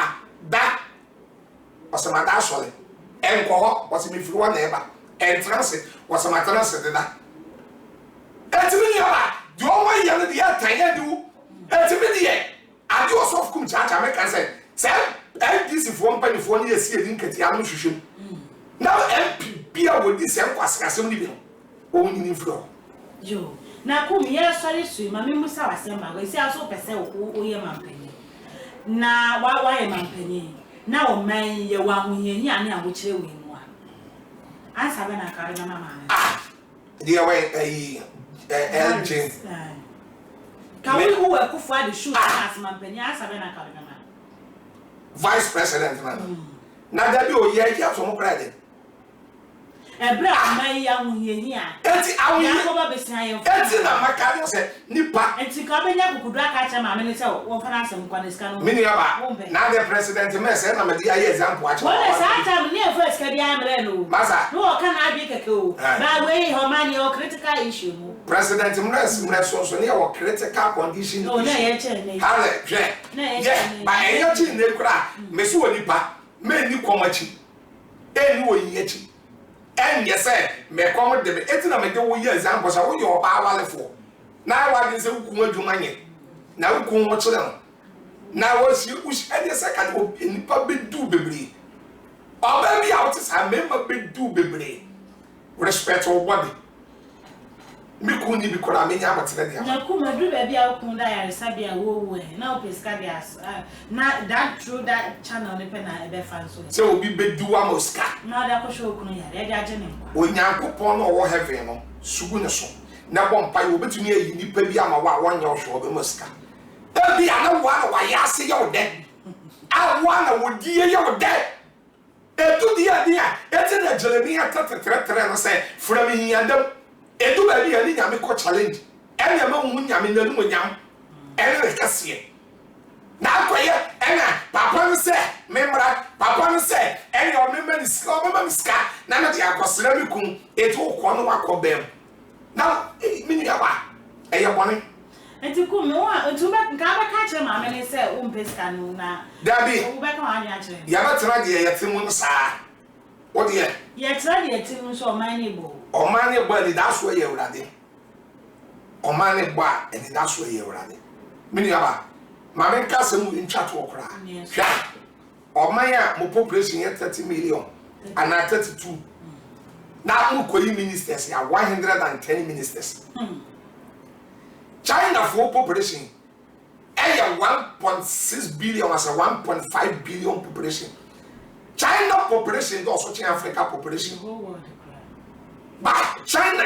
da osama da sole enko ho osimi firi wa na eba entrance osama trance de da etimi aba di o wa ye de ya tan ya du etimi de ye adi o sof kum cha me kan say NDC for company for ni esi edin kati anu hwehwem now MP bia wo di se nkwasakasem ni bi no o ni ni fro yo na kum ye sori sui ma me musa wasem ma we si aso pese o ye mampani na wa ye mampani na o man ye wa hunyani ane awochire we mu a ansa be na kare na mama dia we LG ka we who e kufu ade shoot as mampani ansa be na kare na vice president man na da bi o ye ya so mo president ebra mai ya hunyani a enti awu ya ko ba besia ye enti na maka no se nipa enti ka be nya kukudu aka cha ma me ne se wo fa na asem kwa ne ska no mini aba na the president me se na me di aye example a cha wole sa ta me ne first ka dia mre no masa no o ka na abi keke o ba we ho mani o critical issue mo president mre so ne o critical condition no na ye che ne ale je ye ba enyo chi ne kura me so nipa me ni komachi eni wo yichi enye say me kom de me etina me de wo ye example sa wo ye oba walefo na wa de se wuku adwuma nye na wuku wo chire no na wo si enye say ka de nipa bedu bebre oba bi out sa me ma bedu bebre respect your body me ku ni bi kora me nya matene dia na ku madu ba bia ku da ya resabi a wo wo na o peska dia na that through that channel ne pe na e be fan so obi bedu wa moska na da ko show ku no ya e da je ne onyankopon no wo heaven no sugu ne so na bompa yo betumi ayi nipa bi ama wa wonye ohwo be musika e bi ana wa ya ase ye ode a wa na wodi ye ode etu dia eti na Jeremia 33 no say from hiandam edu ba bi ya ni nyame ko challenge enya ma hu nyame na nu nyam ene kase na akoye ena papa no say memra papa no say enya o memma miska na na dia akosera mi kun etu ko no wakobem na mini ya ba eye bone enti ku me wa ntu ba nka ba ka che ma me ne say o mpeska no na dabi o ba ka anya che ya ba tena de ye temu sa o de ye tena de temu so o man ne bo ni da so ye urade o man ne gba ni da so ye urade mini ya ba ma me ka se mu ntwa to okra hwa o man ya mo population ye 30 million and 32 na mu koyi ministers ya 110 ministers China for population aya 1.6 billion as a 1.5 billion population. China population also China Africa population. But China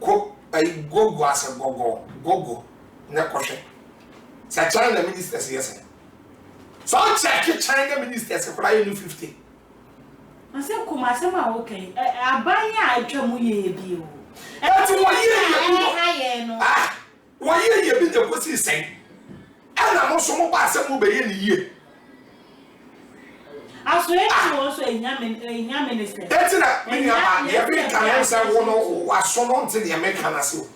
go as a go na kwhwe. Sa China ministers yes. So check China ministers for 50. I say kuma say ma okay. Abanya atwa mu ye bi o. Eti wo ye no. Wo ye bi de kosi sen. Ana mo so mo ba se mo be ye ni ye. Aso eti wo so enya minister. Eti na me ya ba ye bi kan say wo no wa so no nti de America na se.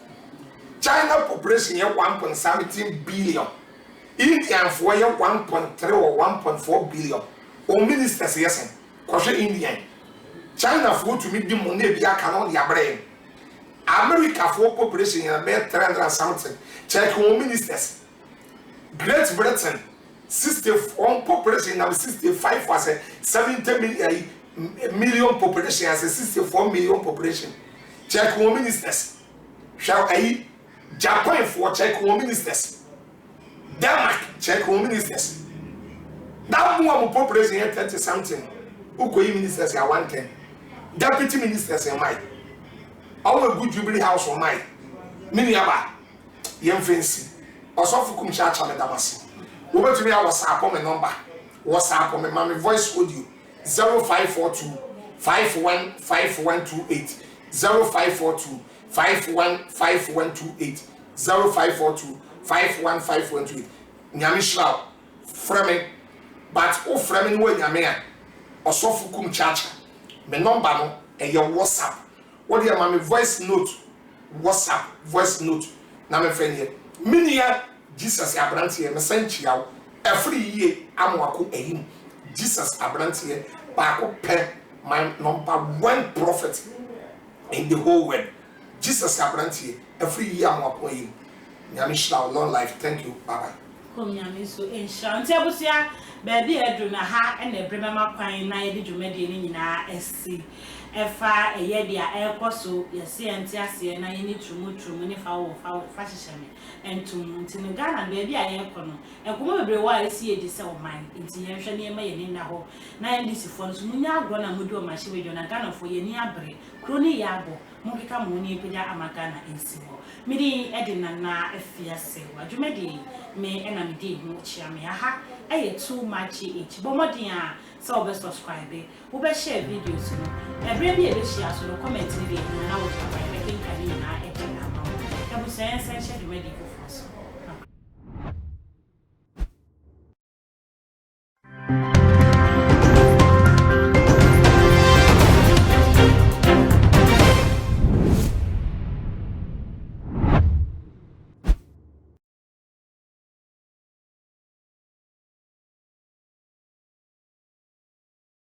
China population ye 1.17 billion. Indian for ye 1.3 or 1.4 billion. O ministers yes. Kwhwe Indian. China for to meet the money bi aka no ya brain. America for population in about 300 something. Check home ministers. Great Britain 64 population now 65 was a 70 million population as a 64 million population. Check home ministers. Shall I Japan for check home ministers. Denmark check home ministers. That more population here 30 something. Ukoyi ministers are 110. Deputy ministers are mine. Our good Jubilee House on mine. Mini aba. Yem fancy. Osofu kum cha cha medamasi. Over to me I was up on my number. WhatsApp on my voice audio 0542 515128 0542 515128 0542 515128. Nyame shra frame but o frame no nyame a osofu kum cha cha. My number no e your WhatsApp. What do you have my voice note? WhatsApp voice note. Na me friend here. Minia Jesus Abrantie me send you every year amwako ehim. Jesus Abrantie baako pe my number 1 prophet in the whole world. Jesus Abrantie every year amwako ehim. Nyame shira long life. Thank you. Bye bye. Kom nyame so ensha. Nti abusia baby edu na ha e na ebrema kwan na ye de dwumade ni nyina esi. Efa eye dia ekoso yesi enti ase na ye ni trumu ni fa hyehyeme entum nti no Ghana baby aye ekono ekomo bebre wa esi edi se o man nti ye hwe ne ma ye ni na ho na ye ndisi fo nso munya agro na mudi o ma hye we na Ghana fo ye ni abre kro ni ya abo mo keka mo ni epeja amaka na ensi ho midi edina na afiase wa dwumade me ena me di ho chia me aha aye too much each bo modin a so be subscribe wo be share videos no every be share so no comment ni dey na wo try make kan ni na e na ma e bu say share the ready